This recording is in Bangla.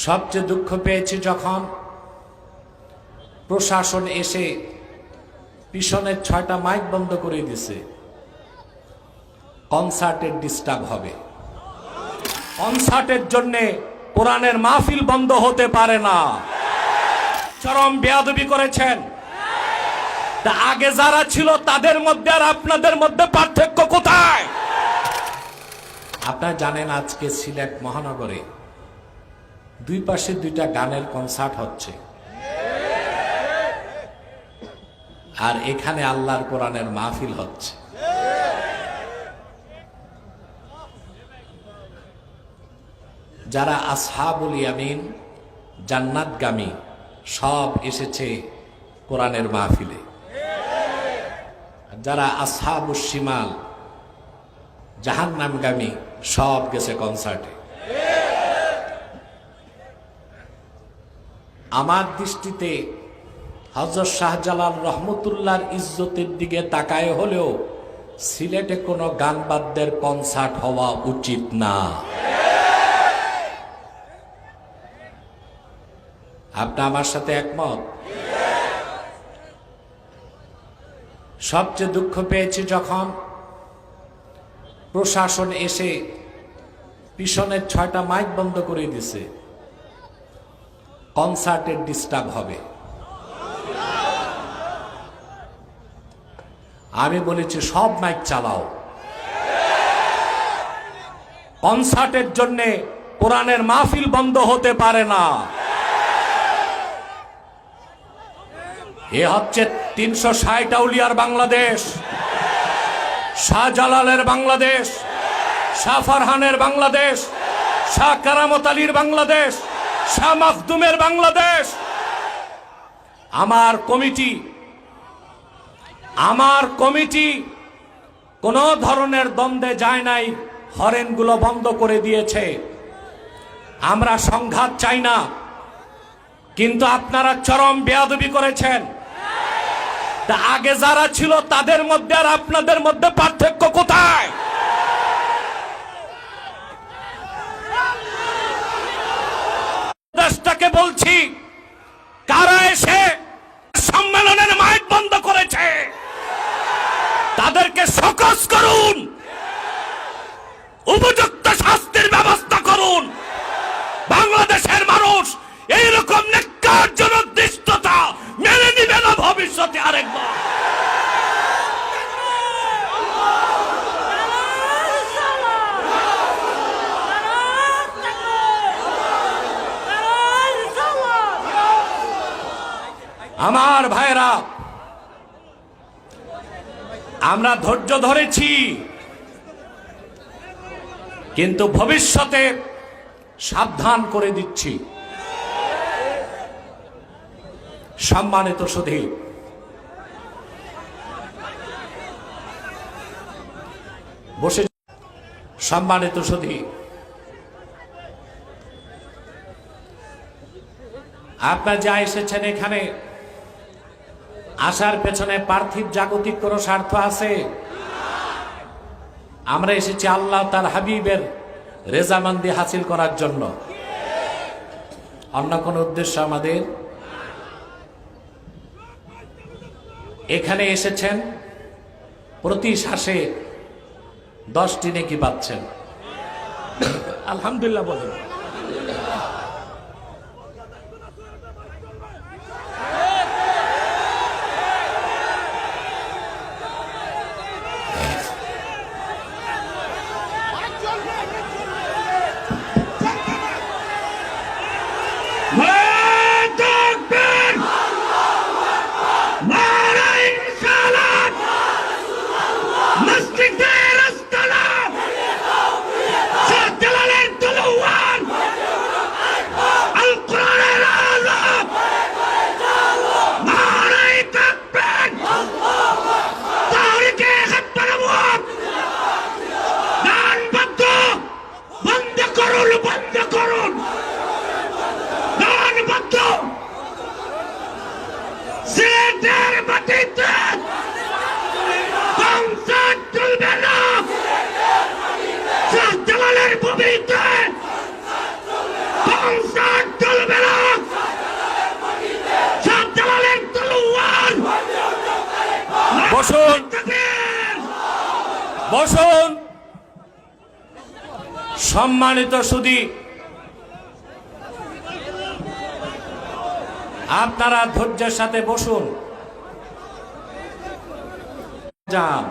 সবচেয়ে দুঃখ পেয়েছি যখন প্রশাসন এসে পিছনের 6টা মাইক বন্ধ করে দিয়েছে। কনসার্টের ডিস্টার্ব হবে, কনসার্টের জন্য কোরআনের মাহফিল বন্ধ হতে পারে না। চরম বেয়াদবি করেছেন। তা আগে যারা ছিল তাদের মধ্যে আর আপনাদের মধ্যে পার্থক্য কোথায়? আপনারা জানেন আজকে সিলেট মহানগরে দুই পাশে 2টা গানের কনসার্ট হচ্ছে, আর এখানে আল্লাহর কোরআনের মাহফিল হচ্ছে। যারা আসহাবুল ইয়ামিন জান্নাতগামী সব এসেছে কোরআনের মাহফিলে, যারা আসহাবুশ শিমাল জাহান্নামগামী সব গেছে কনসার্টে। আমার দৃষ্টিতে হযরত শাহজালাল রহমতুল্লাহর ইজ্জতের দিকে তাকায় হলেও সিলেটে কোনো গান বাদ্যের কনসার্ট হওয়া উচিত না। আপনি আমার সাথে একমত? সবচেয়ে দুঃখ পেয়েছি যখন প্রশাসন এসে পিছনের 6টা মাইক বন্ধ করে দিয়েছে। কনসার্টের ডিস্টার্ব হবে। আমি বলেছি সব মাইক চালাও, কনসার্টের জন্য কোরআনের মাহফিল বন্ধ হতে পারে না। এ হচ্ছে 360 আউলিয়ার বাংলাদেশ, শাহজালালের বাংলাদেশ, শাহ ফারহানের বাংলাদেশ, শাহ কারামত আলীর বাংলাদেশ, শাহ মাখদুমের বাংলাদেশ। আমার কমিটি কোন ধরনের দ্বন্দ্বে যায় নাই, হরেনগুলো বন্ধ করে দিয়েছে। আমরা সংঘাত চাই না, কিন্তু আপনারা চরম বেয়াদবি করেছেন। তা আগে যারা ছিল তাদের মধ্যে আর আপনাদের মধ্যে পার্থক্য কোথায়? দেশটাকে বলছি, কারা এসে সম্মেলনের মাইক বন্ধ করেছে তাদেরকে শোকজ করুন, উপযুক্ত শাস্তির ব্যবস্থা করুন। বাংলাদেশের মানুষ এইরকম ন্যাক্কারজনক দৃষ্টতা মেনে নিবে না ভবিষ্যতে আরেকবার। আমার ভাইরা, আমরা ধৈর্য ধরেছি, কিন্তু ভবিষ্যতে সাবধান করে দিচ্ছি। সম্মানিত সুধী, বসে সম্মানিত সুধী, আপনারা যা এসেছেন এখানে আসার পেছনে পার্থিব জাগতিক কোনো স্বার্থ আছে? আমরা এসেছি আল্লাহ তার হাবিবের রেজামন্দি হাসিল করার জন্য, অন্য কোনো উদ্দেশ্য আমাদের। এখানে এসেছেন প্রতি শ্বাসে 10টি নেকি পাচ্ছেন, আলহামদুলিল্লাহ বলেন। আর চলবে না। শাহজালালের তলোয়ার। বসুন, বসুন। সম্মানিত সুধী, আপনারা ধৈর্যের সাথে বসুন। যান।